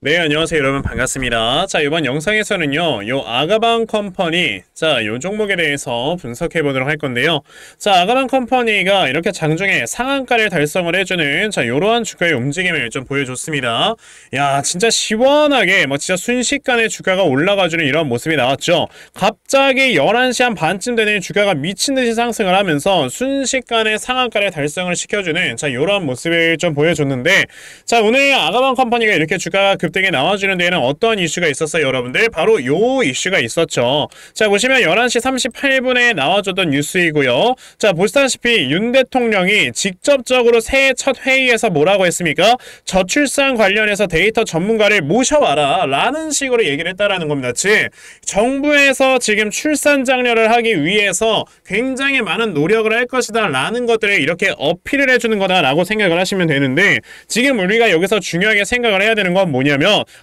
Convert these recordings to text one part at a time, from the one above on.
네, 안녕하세요 여러분, 반갑습니다. 자, 이번 영상에서는요 요 아가방 컴퍼니, 요 종목에 대해서 분석해 보도록 할 건데요. 자, 아가방 컴퍼니가 이렇게 장중에 상한가를 달성을 해주는 요러한 주가의 움직임을 좀 보여줬습니다. 야, 진짜 시원하게 진짜 순식간에 주가가 올라가주는 이런 모습이 나왔죠. 갑자기 11시 한 반쯤 되는 주가가 미친듯이 상승을 하면서 순식간에 상한가를 달성을 시켜주는 요러한 모습을 좀 보여줬는데, 자, 오늘 아가방 컴퍼니가 이렇게 주가가 급등에 나와주는 데에는 어떤 이슈가 있었어요, 여러분들? 바로 요 이슈가 있었죠. 자, 보시면 11시 38분에 나와줬던 뉴스이고요. 자, 보시다시피 윤 대통령이 직접적으로 새해 첫 회의에서 뭐라고 했습니까? 저출산 관련해서 데이터 전문가를 모셔와라 라는 식으로 얘기를 했다라는 겁니다. 즉, 정부에서 지금 출산 장려를 하기 위해서 굉장히 많은 노력을 할 것이다 라는 것들을 이렇게 어필을 해주는 거다 라고 생각을 하시면 되는데, 지금 우리가 여기서 중요하게 생각을 해야 되는 건 뭐냐면,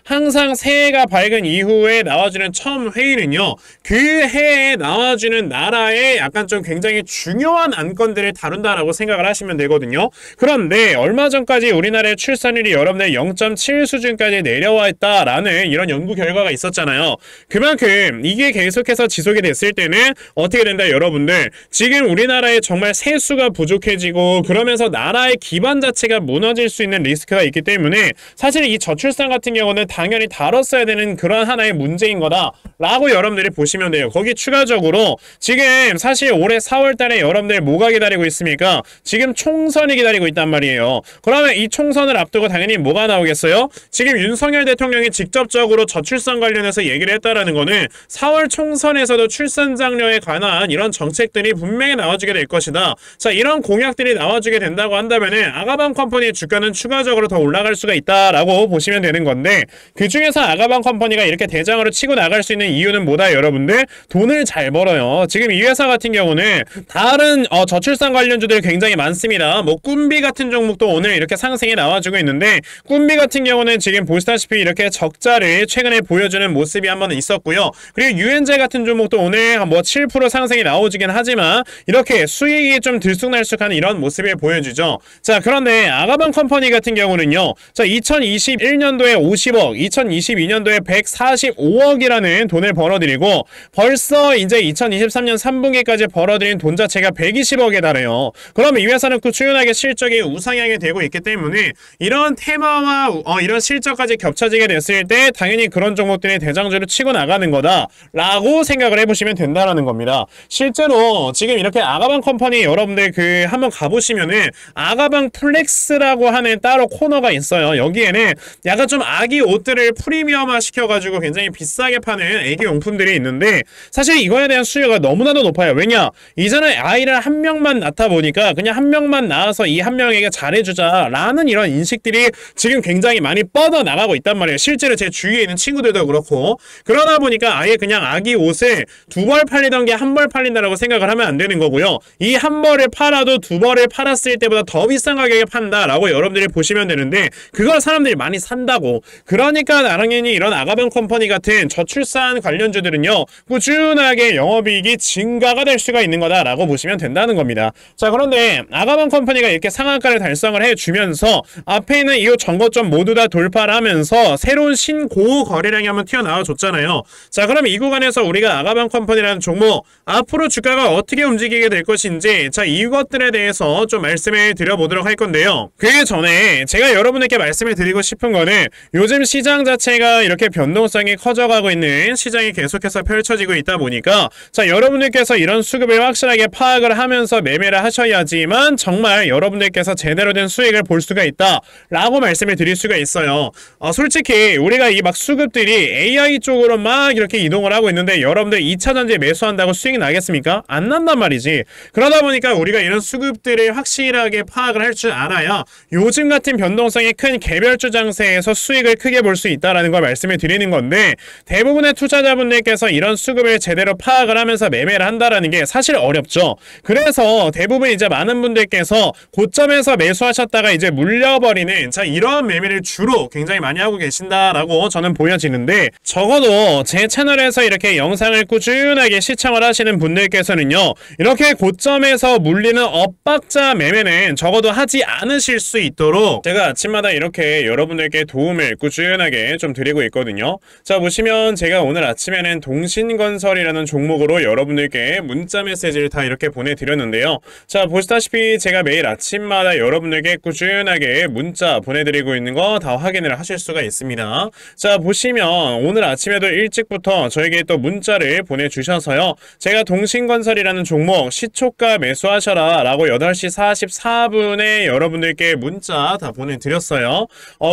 항상 새해가 밝은 이후에 나와주는 처음 회의는요, 그 해에 나와주는 나라의 약간 좀 굉장히 중요한 안건들을 다룬다라고 생각을 하시면 되거든요. 그런데 얼마 전까지 우리나라의 출산율이 여러분들 0.7 수준까지 내려와 있다라는 이런 연구 결과가 있었잖아요. 그만큼 이게 계속해서 지속이 됐을 때는 어떻게 된다, 여러분들? 지금 우리나라에 정말 세수가 부족해지고 그러면서 나라의 기반 자체가 무너질 수 있는 리스크가 있기 때문에, 사실 이 저출산 같은 경우는 당연히 다뤘어야 되는 그런 하나의 문제인 거다 라고 여러분들이 보시면 돼요. 거기 추가적으로 지금 사실 올해 4월 달에 여러분들 뭐가 기다리고 있습니까? 지금 총선이 기다리고 있단 말이에요. 그러면 이 총선을 앞두고 당연히 뭐가 나오겠어요? 지금 윤석열 대통령이 직접적으로 저출산 관련해서 얘기를 했다라는 거는 4월 총선에서도 출산 장려에 관한 이런 정책들이 분명히 나와주게 될 것이다. 자, 이런 공약들이 나와주게 된다고 한다면은 아가방 컴퍼니의 주가는 추가적으로 더 올라갈 수가 있다라고 보시면 되는 건데, 그 중에서 아가방 컴퍼니가 이렇게 대장으로 치고 나갈 수 있는 이유는 뭐다, 여러분들? 돈을 잘 벌어요. 지금 이 회사 같은 경우는 다른 저출산 관련주들이 굉장히 많습니다. 꿈비 같은 종목도 오늘 이렇게 상승이 나와주고 있는데, 꿈비 같은 경우는 지금 보시다시피 이렇게 적자를 최근에 보여주는 모습이 한번 있었고요. 그리고 유엔제 같은 종목도 오늘 7% 상승이 나오지긴 하지만 이렇게 수익이 좀 들쑥날쑥한 이런 모습을 보여주죠. 자, 그런데 아가방 컴퍼니 같은 경우는요, 자, 2021년도에 50억, 2022년도에 145억이라는 돈을 벌어들이고, 벌써 이제 2023년 3분기까지 벌어들인 돈 자체가 120억에 달해요. 그러면 이 회사는 꾸준하게 실적이 우상향이 되고 있기 때문에 이런 테마와 이런 실적까지 겹쳐지게 됐을 때 당연히 그런 종목들이 대장주를 치고 나가는 거다 라고 생각을 해보시면 된다라는 겁니다. 실제로 지금 이렇게 아가방 컴퍼니 여러분들 한번 가보시면은 아가방 플렉스라고 하는 따로 코너가 있어요. 여기에는 약간 좀 아기 옷들을 프리미엄화 시켜가지고 굉장히 비싸게 파는 애기 용품들이 있는데, 사실 이거에 대한 수요가 너무나도 높아요. 왜냐? 이전에 아이를 한 명만 낳다 보니까 그냥 한 명만 낳아서 이 한 명에게 잘해주자 라는 이런 인식들이 지금 굉장히 많이 뻗어나가고 있단 말이에요. 실제로 제 주위에 있는 친구들도 그렇고. 그러다 보니까 아예 그냥 아기 옷을 2벌 팔리던 게 1벌 팔린다라고 생각을 하면 안 되는 거고요. 이 1벌을 팔아도 2벌을 팔았을 때보다 더 비싼 가격에 판다라고 여러분들이 보시면 되는데, 그걸 사람들이 많이 산다고. 그러니까 당연히 이런 아가방 컴퍼니 같은 저출산 관련주들은요, 꾸준하게 영업이익이 증가가 될 수가 있는 거다라고 보시면 된다는 겁니다. 자, 그런데 아가방 컴퍼니가 이렇게 상한가를 달성을 해주면서 앞에 있는 이 전고점 모두 다 돌파를 하면서 새로운 신고우 거래량이 한번 튀어나와 줬잖아요. 자, 그럼 이 구간에서 우리가 아가방 컴퍼니라는 종목 앞으로 주가가 어떻게 움직이게 될 것인지, 자, 이것들에 대해서 좀 말씀을 드려보도록 할 건데요. 그 전에 제가 여러분에게 말씀을 드리고 싶은 거는, 요즘 시장 자체가 이렇게 변동성이 커져가고 있는 시장이 계속해서 펼쳐지고 있다 보니까, 자, 여러분들께서 이런 수급을 확실하게 파악을 하면서 매매를 하셔야지만 정말 여러분들께서 제대로 된 수익을 볼 수가 있다 라고 말씀을 드릴 수가 있어요. 솔직히 우리가 이 수급들이 AI 쪽으로 막 이렇게 이동을 하고 있는데, 여러분들 2차전지에 매수한다고 수익이 나겠습니까? 안 난단 말이지. 그러다 보니까 우리가 이런 수급들을 확실하게 파악을 할 줄 알아야 요즘 같은 변동성이 큰 개별주 장세에서 수익을 크게 볼 수 있다라는 걸 말씀을 드리는 건데, 대부분의 투자자분들께서 이런 수급을 제대로 파악을 하면서 매매를 한다라는 게 사실 어렵죠. 그래서 대부분 이제 많은 분들께서 고점에서 매수하셨다가 이제 물려버리는, 자, 이런 매매를 주로 굉장히 많이 하고 계신다라고 저는 보여지는데, 적어도 제 채널에서 이렇게 영상을 꾸준하게 시청을 하시는 분들께서는요, 이렇게 고점에서 물리는 엇박자 매매는 적어도 하지 않으실 수 있도록 제가 아침마다 이렇게 여러분들께 도움을 말씀을 꾸준하게 좀 드리고 있거든요. 자, 보시면 제가 오늘 아침에는 동신건설이라는 종목으로 여러분들께 문자 메시지를 다 이렇게 보내드렸는데요. 자, 보시다시피 제가 매일 아침마다 여러분들께 꾸준하게 문자 보내드리고 있는 거 다 확인을 하실 수가 있습니다. 자, 보시면 오늘 아침에도 일찍부터 저에게 또 문자를 보내주셔서요. 제가 동신건설이라는 종목 시초가 매수하셔라 라고 8시 44분에 여러분들께 문자 다 보내드렸어요.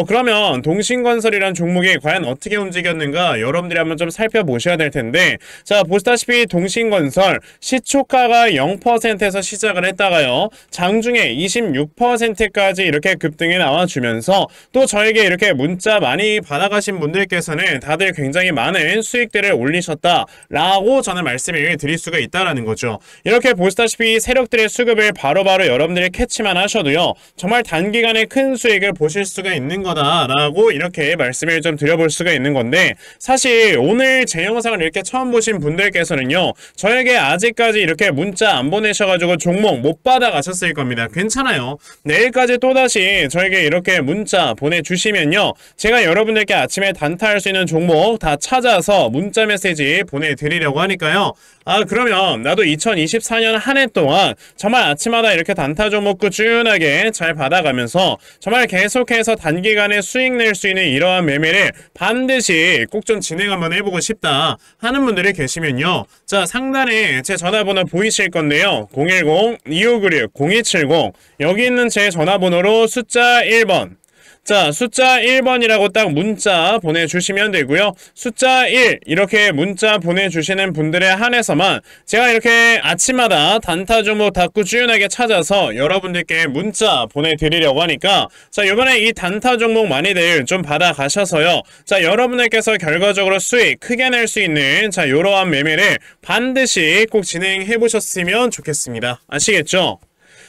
그러면 동신건설이라는 종목이 과연 어떻게 움직였는가 여러분들이 한번 좀 살펴보셔야 될 텐데, 자, 보시다시피 동신건설 시초가가 0%에서 시작을 했다가요, 장중에 26%까지 이렇게 급등이 나와주면서 또 저에게 이렇게 문자 많이 받아가신 분들께서는 다들 굉장히 많은 수익들을 올리셨다라고 저는 말씀을 드릴 수가 있다라는 거죠. 이렇게 보시다시피 세력들의 수급을 바로바로 여러분들이 캐치만 하셔도요, 정말 단기간에 큰 수익을 보실 수가 있는 거다라고 이렇게 말씀을 좀 드려볼 수가 있는 건데, 사실 오늘 제 영상을 이렇게 처음 보신 분들께서는요, 저에게 아직까지 이렇게 문자 안 보내셔가지고 종목 못 받아가셨을 겁니다. 괜찮아요. 내일까지 또다시 저에게 이렇게 문자 보내주시면요, 제가 여러분들께 아침에 단타할 수 있는 종목 다 찾아서 문자 메시지 보내드리려고 하니까요. 그러면 나도 2024년 한 해 동안 정말 아침마다 이렇게 단타 종목 꾸준하게 잘 받아가면서 정말 계속해서 단기간에 수익 낼 수 있는 이러한 매매를 반드시 꼭 좀 진행 한번 해보고 싶다 하는 분들이 계시면요, 자, 상단에 제 전화번호 보이실 건데요, 010-2596-0270 여기 있는 제 전화번호로 숫자 1번, 자, 숫자 1번이라고 딱 문자 보내주시면 되고요. 숫자 1 이렇게 문자 보내주시는 분들에 한해서만 제가 이렇게 아침마다 단타 종목 다 꾸준하게 찾아서 여러분들께 문자 보내드리려고 하니까, 자, 이번에 이 단타 종목 많이들 좀 받아가셔서요, 자, 여러분들께서 결과적으로 수익 크게 낼 수 있는, 자, 이러한 매매를 반드시 꼭 진행해 보셨으면 좋겠습니다. 아시겠죠?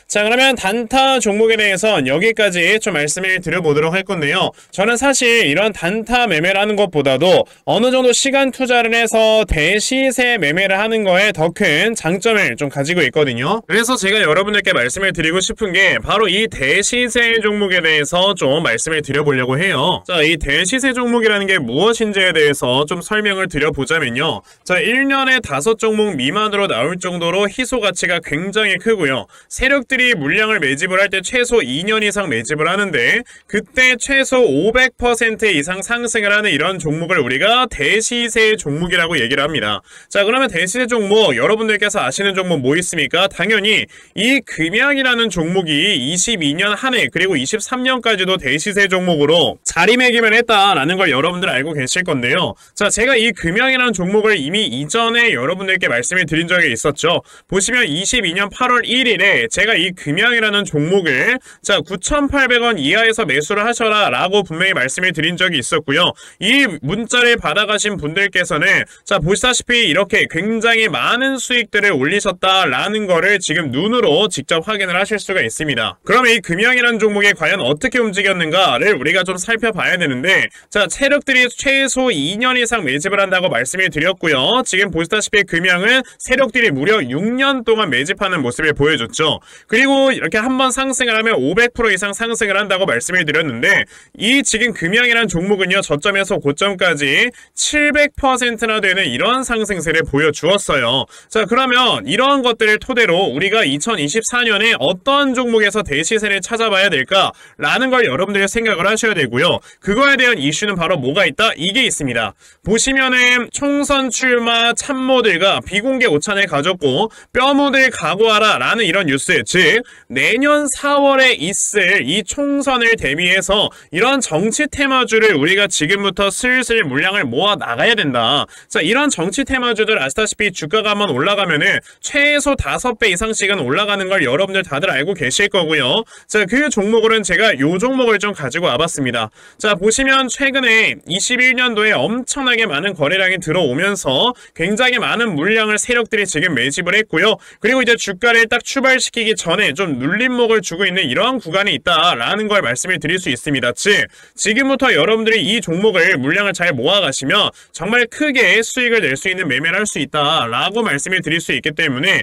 자, 그러면 단타 종목에 대해선 여기까지 좀 말씀을 드려보도록 할 건데요. 저는 사실 이런 단타 매매를 하는 것보다도 어느 정도 시간 투자를 해서 대시세 매매를 하는 거에 더 큰 장점을 좀 가지고 있거든요. 그래서 제가 여러분들께 말씀을 드리고 싶은 게 바로 이 대시세 종목에 대해서 좀 말씀을 드려보려고 해요. 자, 이 대시세 종목이라는 게 무엇인지에 대해서 좀 설명을 드려보자면요. 자, 1년에 5종목 미만으로 나올 정도로 희소 가치가 굉장히 크고요. 세력들이 물량을 매집을 할 때 최소 2년 이상 매집을 하는데, 그때 최소 500% 이상 상승을 하는 이런 종목을 우리가 대시세 종목이라고 얘기를 합니다. 자, 그러면 대시세 종목 여러분들께서 아시는 종목 뭐 있습니까? 당연히 이 금양이라는 종목이 22년 한 해 그리고 23년까지도 대시세 종목으로 자리매김을 했다라는 걸 여러분들 알고 계실 건데요. 자, 제가 이 금양이라는 종목을 이미 이전에 여러분들께 말씀을 드린 적이 있었죠. 보시면 22년 8월 1일에 제가 이 금양이라는 종목을, 자, 9,800원 이하에서 매수를 하셔라 라고 분명히 말씀을 드린 적이 있었고요. 이 문자를 받아가신 분들께서는, 자, 보시다시피 이렇게 굉장히 많은 수익들을 올리셨다라는 거를 지금 눈으로 직접 확인을 하실 수가 있습니다. 그러면 이 금양이라는 종목이 과연 어떻게 움직였는가를 우리가 좀 살펴봐야 되는데, 자, 세력들이 최소 2년 이상 매집을 한다고 말씀을 드렸고요. 지금 보시다시피 금양은 세력들이 무려 6년 동안 매집하는 모습을 보여줬죠. 그리고 이렇게 한번 상승을 하면 500% 이상 상승을 한다고 말씀을 드렸는데, 이 지금 금양이라는 종목은요, 저점에서 고점까지 700%나 되는 이런 상승세를 보여주었어요. 자, 그러면 이러한 것들을 토대로 우리가 2024년에 어떤 종목에서 대시세를 찾아봐야 될까라는 걸 여러분들이 생각을 하셔야 되고요. 그거에 대한 이슈는 바로 뭐가 있다? 이게 있습니다. 보시면은 총선 출마 참모들과 비공개 오찬을 가졌고 뼈묻을 각오하라 라는 이런 뉴스, 즉 내년 4월에 있을 이 총선을 대비해서 이런 정치 테마주를 우리가 지금부터 슬슬 물량을 모아 나가야 된다. 자, 이런 정치 테마주들 아시다시피 주가가 한번 올라가면은 최소 5배 이상씩은 올라가는 걸 여러분들 다들 알고 계실 거고요. 자, 그 종목으로는 제가 요 종목을 좀 가지고 와봤습니다. 자, 보시면 최근에 21년도에 엄청나게 많은 거래량이 들어오면서 굉장히 많은 물량을 세력들이 지금 매집을 했고요. 그리고 이제 주가를 딱 출발시키기 전 전에 좀 눌림목을 주고 있는 이러한 구간이 있다라는 걸 말씀을 드릴 수 있습니다. 즉 지금부터 여러분들이 이 종목을 물량을 잘 모아가시면 정말 크게 수익을 낼 수 있는 매매를 할 수 있다라고 말씀을 드릴 수 있기 때문에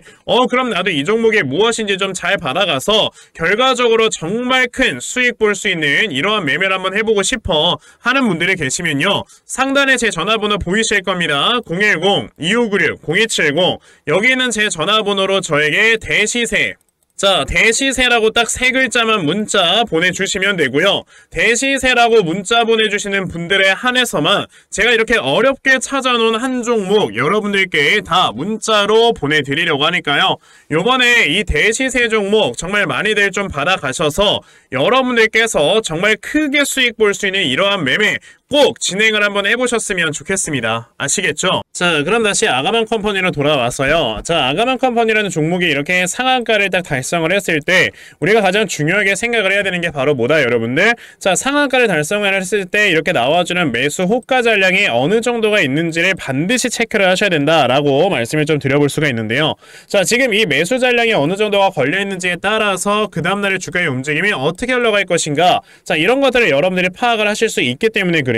그럼 나도 이 종목이 무엇인지 좀 잘 받아가서 결과적으로 정말 큰 수익 볼 수 있는 이러한 매매를 한번 해보고 싶어 하는 분들이 계시면요, 상단에 제 전화번호 보이실 겁니다. 010-2596-0270 여기 있는 제 전화번호로 저에게 대시세, 자, 대시세라고 딱 세 글자만 문자 보내주시면 되고요. 대시세라고 문자 보내주시는 분들에 한해서만 제가 이렇게 어렵게 찾아놓은 한 종목 여러분들께 다 문자로 보내드리려고 하니까요. 요번에 이 대시세 종목 정말 많이들 좀 받아가셔서 여러분들께서 정말 크게 수익 볼 수 있는 이러한 매매 꼭 진행을 한번 해보셨으면 좋겠습니다. 아시겠죠? 자, 그럼 다시 아가방 컴퍼니로 돌아와서요. 자, 아가방 컴퍼니라는 종목이 이렇게 상한가를 딱 달성을 했을 때 우리가 가장 중요하게 생각을 해야 되는 게 바로 뭐다, 여러분들? 자, 상한가를 달성을 했을 때 이렇게 나와주는 매수 호가 잔량이 어느 정도가 있는지를 반드시 체크를 하셔야 된다라고 말씀을 좀 드려볼 수가 있는데요. 자, 지금 이 매수 잔량이 어느 정도가 걸려있는지에 따라서 그 다음날의 주가의 움직임이 어떻게 흘러갈 것인가, 자, 이런 것들을 여러분들이 파악을 하실 수 있기 때문에 그래요.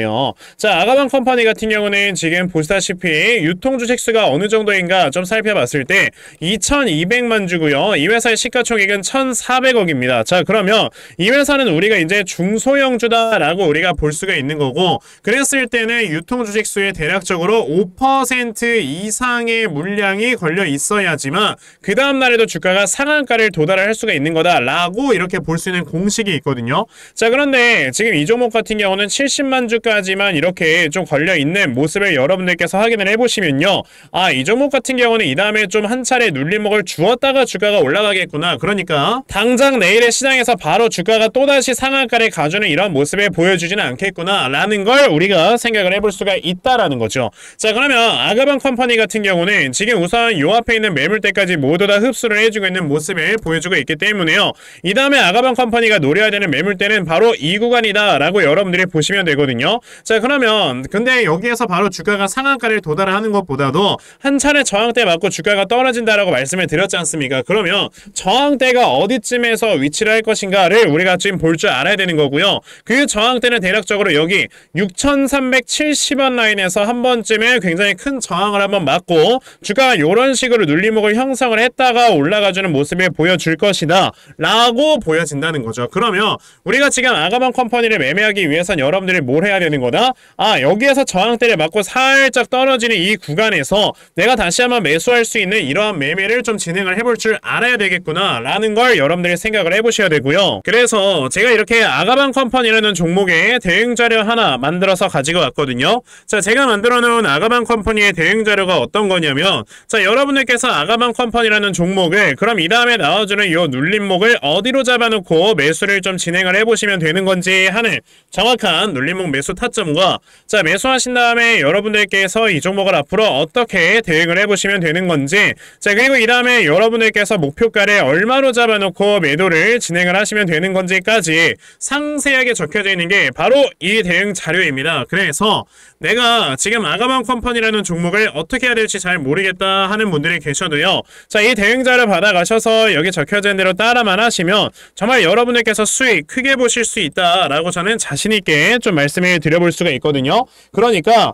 자, 아가방 컴퍼니 같은 경우는 지금 보시다시피 유통주식 수가 어느 정도인가 좀 살펴봤을 때 2200만 주고요. 이 회사의 시가총액은 1400억입니다. 자, 그러면 이 회사는 우리가 이제 중소형주다라고 우리가 볼 수가 있는 거고, 그랬을 때는 유통주식 수의 대략적으로 5% 이상의 물량이 걸려 있어야지만 그 다음날에도 주가가 상한가를 도달할 수가 있는 거다라고 이렇게 볼 수 있는 공식이 있거든요. 자, 그런데 지금 이 종목 같은 경우는 70만 주까지만 이렇게 좀 걸려있는 모습을 여러분들께서 확인을 해보시면요, 아, 이 종목 같은 경우는 이 다음에 좀 한 차례 눌림목을 주었다가 주가가 올라가겠구나, 그러니까 당장 내일의 시장에서 바로 주가가 또다시 상한가를 가주는 이런 모습을 보여주지는 않겠구나 라는 걸 우리가 생각을 해볼 수가 있다라는 거죠. 자, 그러면 아가방 컴퍼니 같은 경우는 지금 우선 요 앞에 있는 매물대까지 모두 다 흡수를 해주고 있는 모습을 보여주고 있기 때문에요, 이 다음에 아가방 컴퍼니가 노려야 되는 매물대는 바로 이 구간이다 라고 여러분들이 보시면 되거든요. 자, 그러면 근데 여기에서 바로 주가가 상한가를 도달하는 것보다도 한 차례 저항대 맞고 주가가 떨어진다라고 말씀을 드렸지 않습니까? 그러면 저항대가 어디쯤에서 위치를 할 것인가를 우리가 지금 볼 줄 알아야 되는 거고요. 그 저항대는 대략적으로 여기 6370원 라인에서 한 번쯤에 굉장히 큰 저항을 한번 맞고 주가가 이런 식으로 눌림목을 형성을 했다가 올라가주는 모습을 보여줄 것이다 라고 보여진다는 거죠. 그러면 우리가 지금 아가방 컴퍼니를 매매하기 위해선 여러분들이 뭘 해야 되는 거다? 아, 여기에서 저항대를 맞고 살짝 떨어지는 이 구간에서 내가 다시 한번 매수할 수 있는 이러한 매매를 좀 진행을 해볼 줄 알아야 되겠구나 라는 걸 여러분들이 생각을 해보셔야 되고요. 그래서 제가 이렇게 아가방 컴퍼니라는 종목의 대응 자료 하나 만들어서 가지고 왔거든요. 자, 제가 만들어 놓은 아가방 컴퍼니의 대응 자료가 어떤 거냐면, 자, 여러분들께서 아가방 컴퍼니라는 종목을 그럼 이 다음에 나와주는 이 눌림목을 어디로 잡아놓고 매수를 좀 진행을 해보시면 되는 건지 하는 정확한 눌림목 매수 타점과, 자, 매수하신 다음에 여러분들께서 이 종목을 앞으로 어떻게 대응을 해보시면 되는 건지, 자, 그리고 이 다음에 여러분들께서 목표가를 얼마로 잡아놓고 매도를 진행을 하시면 되는 건지까지 상세하게 적혀져 있는 게 바로 이 대응 자료입니다. 그래서 내가 지금 아가방 컴퍼니라는 종목을 어떻게 해야 될지 잘 모르겠다 하는 분들이 계셔도요, 자, 이 대응 자료 받아가셔서 여기 적혀져 있는 대로 따라만 하시면 정말 여러분들께서 수익 크게 보실 수 있다라고 저는 자신있게 좀 말씀을 드려볼 수가 있거든요. 그러니까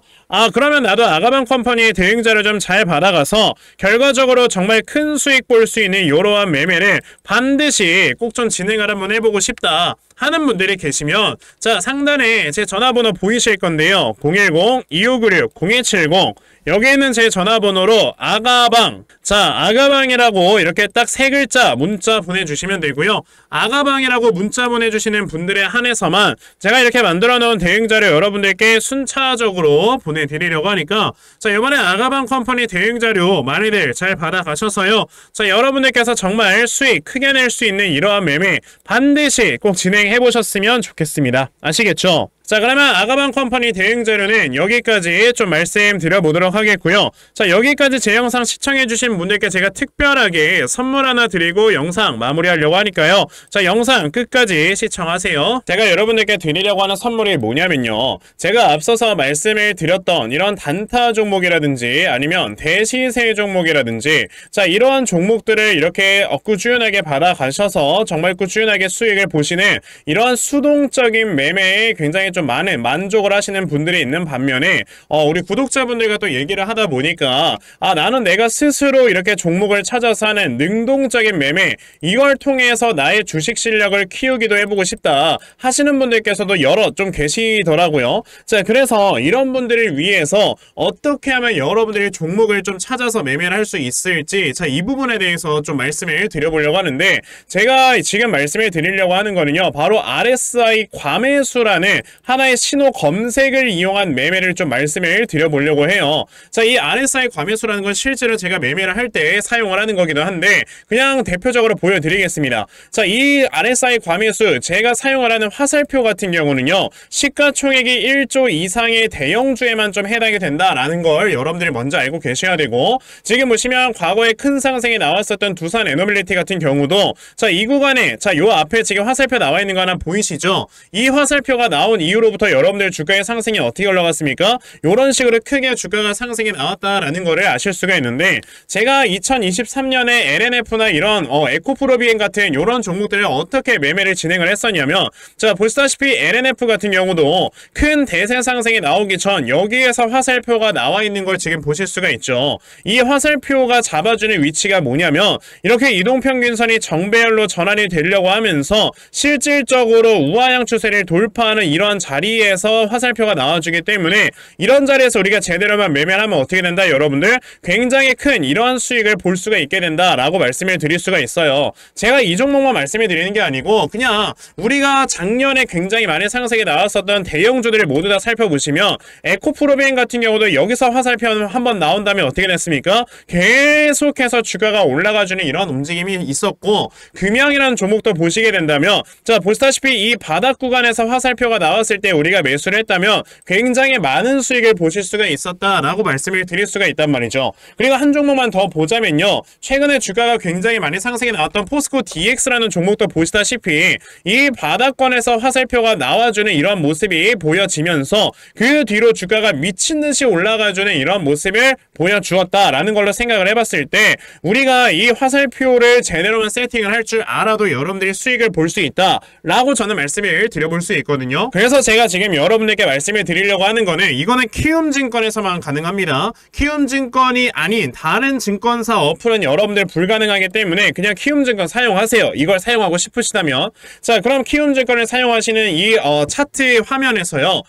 그러면 나도 아가방 컴퍼니의 대응 자료 좀 잘 받아가서 결과적으로 정말 큰 수익 볼 수 있는 이러한 매매를 반드시 꼭 좀 진행을 한번 해보고 싶다 하는 분들이 계시면, 자, 상단에 제 전화번호 보이실 건데요. 010-2596-0270 여기 있는 제 전화번호로 아가방, 자, 아가방이라고 이렇게 딱 세 글자 문자 보내주시면 되고요. 아가방이라고 문자 보내주시는 분들에 한해서만 제가 이렇게 만들어 놓은 대응자료 여러분들께 순차적으로 보내드리려고 하니까, 자, 이번에 아가방 컴퍼니 대응자료 많이들 잘 받아가셔서요, 자, 여러분들께서 정말 수익 크게 낼 수 있는 이러한 매매 반드시 꼭 진행해 보셨으면 좋겠습니다. 아시겠죠? 자, 그러면 아가방 컴퍼니 대응 자료는 여기까지 좀 말씀드려보도록 하겠고요. 자, 여기까지 제 영상 시청해주신 분들께 제가 특별하게 선물 하나 드리고 영상 마무리하려고 하니까요. 자, 영상 끝까지 시청하세요. 제가 여러분들께 드리려고 하는 선물이 뭐냐면요. 제가 앞서서 말씀을 드렸던 이런 단타 종목이라든지 아니면 대시세 종목이라든지 자, 이러한 종목들을 이렇게 꾸준하게 받아가셔서 정말 꾸준하게 수익을 보시는 이러한 수동적인 매매에 굉장히 좀 많은 만족을 하시는 분들이 있는 반면에 우리 구독자분들과 또 얘기를 하다 보니까 나는 내가 스스로 이렇게 종목을 찾아서 하는 능동적인 매매 이걸 통해서 나의 주식 실력을 키우기도 해보고 싶다 하시는 분들께서도 여럿 좀 계시더라고요. 자, 그래서 이런 분들을 위해서 어떻게 하면 여러분들이 종목을 좀 찾아서 매매를 할 수 있을지 자, 이 부분에 대해서 좀 말씀을 드려보려고 하는데 제가 지금 말씀을 드리려고 하는 거는요. 바로 RSI 과매수라는 하나의 신호 검색을 이용한 매매를 좀 말씀을 드려보려고 해요. 자, 이 RSI 과매수라는 건 실제로 제가 매매를 할 때 사용을 하는 거기도 한데 그냥 대표적으로 보여드리겠습니다. 자, 이 RSI 과매수 제가 사용을 하는 화살표 같은 경우는요. 시가총액이 1조 이상의 대형주에만 좀 해당이 된다라는 걸 여러분들이 먼저 알고 계셔야 되고 지금 보시면 과거에 큰 상승이 나왔었던 두산 에너빌리티 같은 경우도 자, 이 구간에 자, 요 앞에 지금 화살표 나와 있는 거 하나 보이시죠? 이 화살표가 나온 이후로부터 여러분들 주가의 상승이 어떻게 올라갔습니까? 요런 식으로 크게 주가가 상승이 나왔다라는 거를 아실 수가 있는데 제가 2023년에 LNF나 이런 에코프로비엔 같은 요런 종목들을 어떻게 매매를 진행을 했었냐면 자, 보시다시피 LNF 같은 경우도 큰 대세 상승이 나오기 전 여기에서 화살표가 나와 있는 걸 지금 보실 수가 있죠. 이 화살표가 잡아주는 위치가 뭐냐면 이렇게 이동평균선이 정배열로 전환이 되려고 하면서 실질적으로 우하향 추세를 돌파하는 이런 자리에서 화살표가 나와주기 때문에 이런 자리에서 우리가 제대로만 매매를 하면 어떻게 된다? 여러분들 굉장히 큰 이러한 수익을 볼 수가 있게 된다라고 말씀을 드릴 수가 있어요. 제가 이 종목만 말씀을 드리는 게 아니고 그냥 우리가 작년에 굉장히 많은 상승이 나왔었던 대형주들을 모두 다 살펴보시면 에코프로비엔 같은 경우도 여기서 화살표 한번 나온 다음에 어떻게 됐습니까? 계속해서 주가가 올라가주는 이런 움직임이 있었고 금양이라는 종목도 보시게 된다면 자, 보시다시피 이 바닥 구간에서 화살표가 나왔을 때 우리가 매수를 했다면 굉장히 많은 수익을 보실 수가 있었다라고 말씀을 드릴 수가 있단 말이죠. 그리고 한 종목만 더 보자면요. 최근에 주가가 굉장히 많이 상승이 나왔던 포스코 DX라는 종목도 보시다시피 이 바닥권에서 화살표가 나와주는 이런 모습이 보여지면서 그 뒤로 주가가 미친듯이 올라가주는 이런 모습을 보여주었다라는 걸로 생각을 해봤을 때 우리가 이 화살표를 제대로만 세팅을 할 줄 알아도 여러분들이 수익을 볼 수 있다라고 저는 말씀을 드려볼 수 있거든요. 그래서 제가 지금 여러분들께 말씀을 드리려고 하는 거는 이거는 키움증권에서만 가능합니다. 키움증권이 아닌 다른 증권사 어플은 여러분들 불가능하기 때문에 그냥 키움증권 사용하세요. 이걸 사용하고 싶으시다면 자, 그럼 키움증권을 사용하시는 이 차트 화면에서요.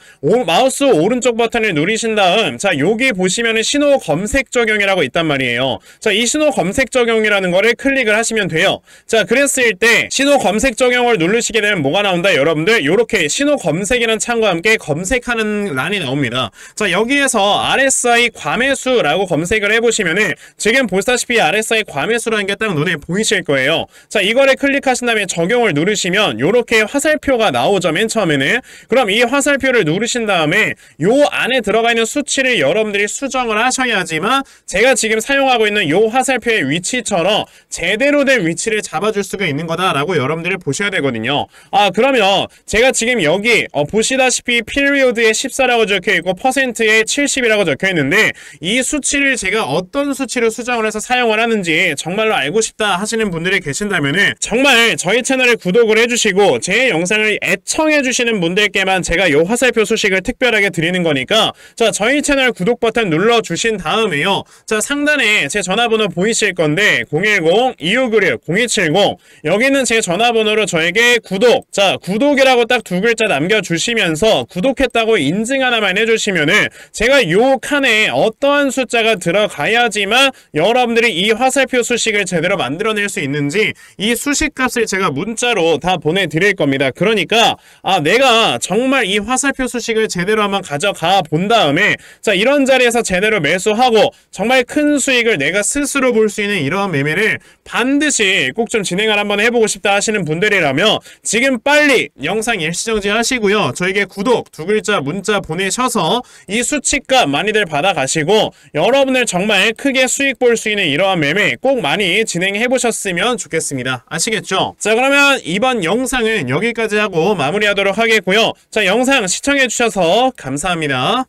마우스 오른쪽 버튼을 누르신 다음 자, 여기 보시면은 신호 검색 적용이라고 있단 말이에요. 자, 이 신호 검색 적용이라는 거를 클릭을 하시면 돼요. 자, 그랬을 때 신호 검색 적용을 누르시게 되면 뭐가 나온다? 여러분들 요렇게 신호 검색이라는 창과 함께 검색하는 란이 나옵니다. 자, 여기에서 RSI 과매수라고 검색을 해보시면은 지금 보시다시피 RSI 과매수라는 게 딱 눈에 보이실 거예요. 자, 이거를 클릭하신 다음에 적용을 누르시면 요렇게 화살표가 나오죠. 맨 처음에는. 그럼 이 화살표를 누르신 다음에 요 안에 들어가 있는 수치를 여러분들이 수정을 하셔야지만 제가 지금 사용하고 있는 요 화살표의 위치처럼 제대로 된 위치를 잡아줄 수가 있는 거다라고 여러분들이 보셔야 되거든요. 그러면 제가 지금 여기 보시다시피 피리오드에 14라고 적혀있고 퍼센트에 70이라고 적혀있는데 이 수치를 제가 어떤 수치로 수정을 해서 사용을 하는지 정말로 알고 싶다 하시는 분들이 계신다면은 정말 저희 채널을 구독을 해주시고 제 영상을 애청해주시는 분들께만 제가 요 화살표 소식을 특별하게 드리는 거니까 자, 저희 채널 구독 버튼 눌러주신 다음에요. 자, 상단에 제 전화번호 보이실 건데 010-2596-0270 여기는 제 전화번호로 저에게 구독 자, 구독이라고 딱 두 글자 남겨주시면서 구독했다고 인증 하나만 해주시면은 제가 요 칸에 어떠한 숫자가 들어가야지만 여러분들이 이 화살표 수식을 제대로 만들어낼 수 있는지 이 수식값을 제가 문자로 다 보내드릴 겁니다. 그러니까 내가 정말 이 화살표 수식을 제대로 한번 가져가 본 다음에 자, 이런 자리에서 제대로 매수하고 정말 큰 수익을 내가 스스로 볼 수 있는 이러한 매매를 반드시 꼭 좀 진행을 한번 해보고 싶다 하시는 분들이라면 지금 빨리 영상 일시정지 하시고요. 있고요. 저에게 구독 두 글자 문자 보내셔서 이 수치값 많이들 받아가시고 여러분들 정말 크게 수익 볼 수 있는 이러한 매매 꼭 많이 진행해 보셨으면 좋겠습니다. 아시겠죠? 자, 그러면 이번 영상은 여기까지 하고 마무리하도록 하겠고요. 자, 영상 시청해 주셔서 감사합니다.